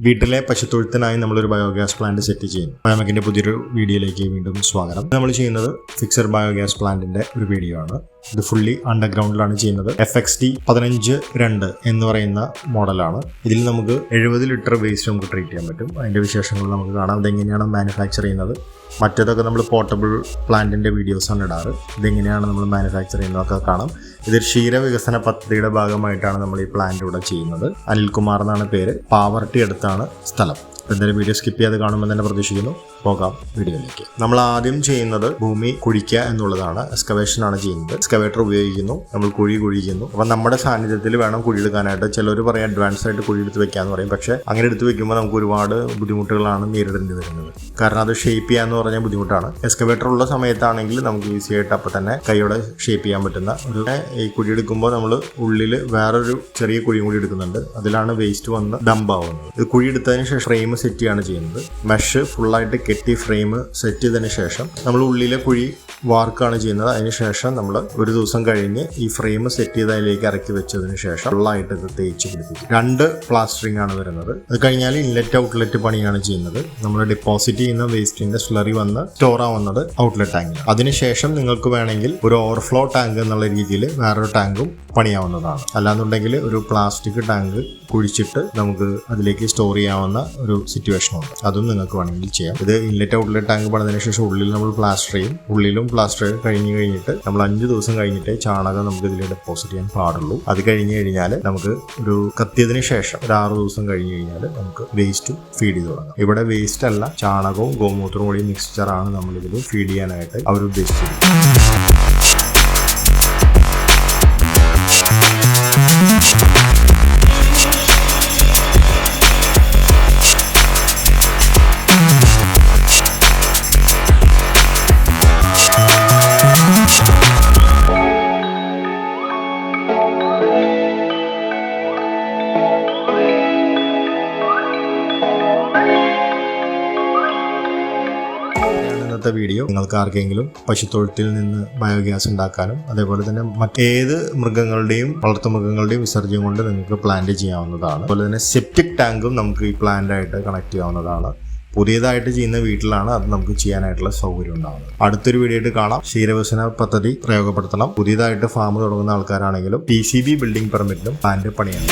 വീട്ടിലെ പശുത്തൊഴുത്തിനായി നമ്മളൊരു biogas plant set ചെയ്യുന്നു. ബയോമെക്കിന്റെ പുതിയൊരു വീഡിയോയിലേക്ക് വീണ്ടും സ്വാഗതം. നമ്മൾ ചെയ്യുന്നത് ഫിക്സഡ് ബയോഗ്യാസ് പ്ലാന്റിന്റെ ഒരു വീഡിയോ ആണ്. ഇത് ഫുള്ളി അണ്ടർഗ്രൗണ്ടിലാണ് ചെയ്യുന്നത്. FRD 15-2 എന്ന് പറയുന്ന മോഡലാണ്. ഇതിൽ നമുക്ക് 70 ലിറ്റർ വേസ്റ്റ് നമുക്ക് ട്രീറ്റ് ചെയ്യാൻ പറ്റും. അതിന്റെ വിശേഷങ്ങൾ നമുക്ക് കാണാം. ഇതെങ്ങനെയാണ് മാനുഫാക്ചർ ചെയ്യുന്നത്. മറ്റേതൊക്കെ നമ്മൾ പോർട്ടബിൾ പ്ലാന്റിന്റെ വീഡിയോസാണ് ഇടാറ്. ഇതെങ്ങനെയാണ് നമ്മൾ മാനുഫാക്ചർ ചെയ്യുന്നതൊക്കെ കാണാം. ഇതൊരു ക്ഷീരവികസന പദ്ധതിയുടെ ഭാഗമായിട്ടാണ് നമ്മൾ ഈ പ്ലാന്റ് ഇവിടെ ചെയ്യുന്നത്. അനിൽകുമാർ എന്നാണ് പേര്. പാവർട്ടി അടുത്താണ് സ്ഥലം. എന്തായാലും വീഡിയോ സ്കിപ്പ് ചെയ്യാതെ കാണുമെന്ന് തന്നെ പ്രതീക്ഷിക്കുന്നു. പോകാം വീഡിയോയിലേക്ക്. നമ്മൾ ആദ്യം ചെയ്യുന്നത് ഭൂമി കുഴിക്കുക എന്നുള്ളതാണ്. എക്സ്കവേഷൻ ആണ് ചെയ്യുന്നത്. എക്സ്കവേറ്റർ ഉപയോഗിക്കുന്നു. നമ്മൾ കുഴി കുഴിക്കുന്നു. അപ്പം നമ്മുടെ സാന്നിധ്യത്തിൽ വേണം കുഴിയെടുക്കാനായിട്ട്. ചിലർ പറയും അഡ്വാൻസ് ആയിട്ട് കുഴി എടുത്ത് വെക്കാന്ന് പറയും. പക്ഷേ അങ്ങനെ എടുത്ത് വെക്കുമ്പോൾ നമുക്ക് ഒരുപാട് ബുദ്ധിമുട്ടുകളാണ് നേരിടേണ്ടി വരുന്നത്. കാരണം അത് ഷേപ്പ് ചെയ്യാന്ന് പറഞ്ഞാൽ ബുദ്ധിമുട്ടാണ്. എക്സ്കവേറ്റർ ഉള്ള സമയത്താണെങ്കിൽ നമുക്ക് ഈസി ആയിട്ട് അപ്പം തന്നെ കൈയോടെ ഷേപ്പ് ചെയ്യാൻ പറ്റുന്ന ഒരു ഈ കുഴി എടുക്കുമ്പോൾ നമ്മൾ ഉള്ളിൽ വേറൊരു ചെറിയ കുഴിയും കൂടി എടുക്കുന്നുണ്ട്. അതിലാണ് വേസ്റ്റ് വന്ന് ഡംപ് ആവുന്നത്. ഇത് കുഴി എടുത്തതിന് ശേഷം ഫ്രെയിം സെറ്റ് ചെയ്യാണ് ചെയ്യുന്നത്. മെഷ് ഫുള്ളായിട്ട് കെട്ടി ഫ്രെയിം സെറ്റ് ചെയ്തതിന് ശേഷം നമ്മൾ ഉള്ളിലെ കുഴി വാർക്കാണ് ചെയ്യുന്നത്. അതിനുശേഷം നമ്മൾ ഒരു ദിവസം കഴിഞ്ഞ് ഈ ഫ്രെയിം സെറ്റ് ചെയ്ത് അതിലേക്ക് ഇറക്കി വെച്ചതിന് ശേഷം ഫുള്ളായിട്ട് ഇത് തേച്ച് പിടിപ്പിക്കും. 2 പ്ലാസ്റ്ററിംഗ് ആണ് വരുന്നത്. അത് കഴിഞ്ഞാൽ ഇൻലെറ്റ് ഔട്ട്ലെറ്റ് പണിയാണ് ചെയ്യുന്നത്. നമ്മൾ ഡെപ്പോസിറ്റ് ചെയ്യുന്ന വേസ്റ്റിന്റെ സ്ലറി വന്ന് സ്റ്റോർ ആവുന്നത് ഔട്ട്ലെറ്റ് ടാങ്കിൽ. അതിനുശേഷം നിങ്ങൾക്ക് വേണമെങ്കിൽ ഒരു ഓവർഫ്ലോ ടാങ്ക് എന്നുള്ള രീതിയിൽ വേറൊരു ടാങ്കും പണിയാവുന്നതാണ്. അല്ലാന്നുണ്ടെങ്കിൽ ഒരു പ്ലാസ്റ്റിക് ടാങ്ക് കുഴിച്ചിട്ട് നമുക്ക് അതിലേക്ക് സ്റ്റോർ ചെയ്യാവുന്ന ഒരു സിറ്റുവേഷനുണ്ട്. അതും നിങ്ങൾക്ക് വേണമെങ്കിൽ ചെയ്യാം. ഇത് ഇൻലെറ്റ് ഔട്ട്ലെറ്റ് ടാങ്ക് പണിതതിനു ശേഷം ഉള്ളിൽ നമ്മൾ പ്ലാസ്റ്റർ ചെയ്യും. ഉള്ളിലും പ്ലാസ്റ്റർ കഴിഞ്ഞിട്ട് നമ്മൾ 5 ദിവസം കഴിഞ്ഞിട്ട് ചാണകം നമുക്ക് ഇതിൽ ഡെപ്പോസിറ്റ് ചെയ്യാൻ പാടുള്ളൂ. അത് കഴിഞ്ഞ് കഴിഞ്ഞാൽ നമുക്ക് ഒരു കത്തിയതിനു ശേഷം ഒരു 6 ദിവസം കഴിഞ്ഞ് കഴിഞ്ഞാൽ നമുക്ക് വേസ്റ്റ് ഫീഡ് ചെയ്ത് തുടങ്ങാം. ഇവിടെ വേസ്റ്റ് അല്ല, ചാണകവും ഗോമൂത്രവും കൂടി മിക്സ്ചറാണ് നമ്മളിതിൽ ഫീഡ് ചെയ്യാനായിട്ട് അവർ ഉദ്ദേശിച്ചത്. ഇന്നത്തെ വീഡിയോ നിങ്ങൾക്ക് ആർക്കെങ്കിലും പശുത്തൊഴുത്തിൽ നിന്ന് ബയോഗ്യാസ് ഉണ്ടാക്കാനും അതേപോലെ തന്നെ മറ്റേത് മൃഗങ്ങളുടെയും വളർത്തുമൃഗങ്ങളുടെയും വിസർജ്യം കൊണ്ട് നിങ്ങൾക്ക് പ്ലാന്റ് ചെയ്യാവുന്നതാണ്. അതുപോലെ തന്നെ സെപ്റ്റിക് ടാങ്കും നമുക്ക് ഈ പ്ലാന്റായിട്ട് കണക്ട് ചെയ്യാവുന്നതാണ്. പുതിയതായിട്ട് ചെയ്യുന്ന വീട്ടിലാണ് അത് നമുക്ക് ചെയ്യാനായിട്ടുള്ള സൗകര്യം ഉണ്ടാകുന്നത്. അടുത്തൊരു വീഡിയോ ആയിട്ട് കാണാം. ക്ഷീരവികസന പദ്ധതി പ്രയോഗപ്പെടുത്തണം. പുതിയതായിട്ട് ഫാം തുടങ്ങുന്ന ആൾക്കാരാണെങ്കിലും PCB ബിൽഡിംഗ് പെർമിറ്റിലും പ്ലാന്റ് പണിയാണ്.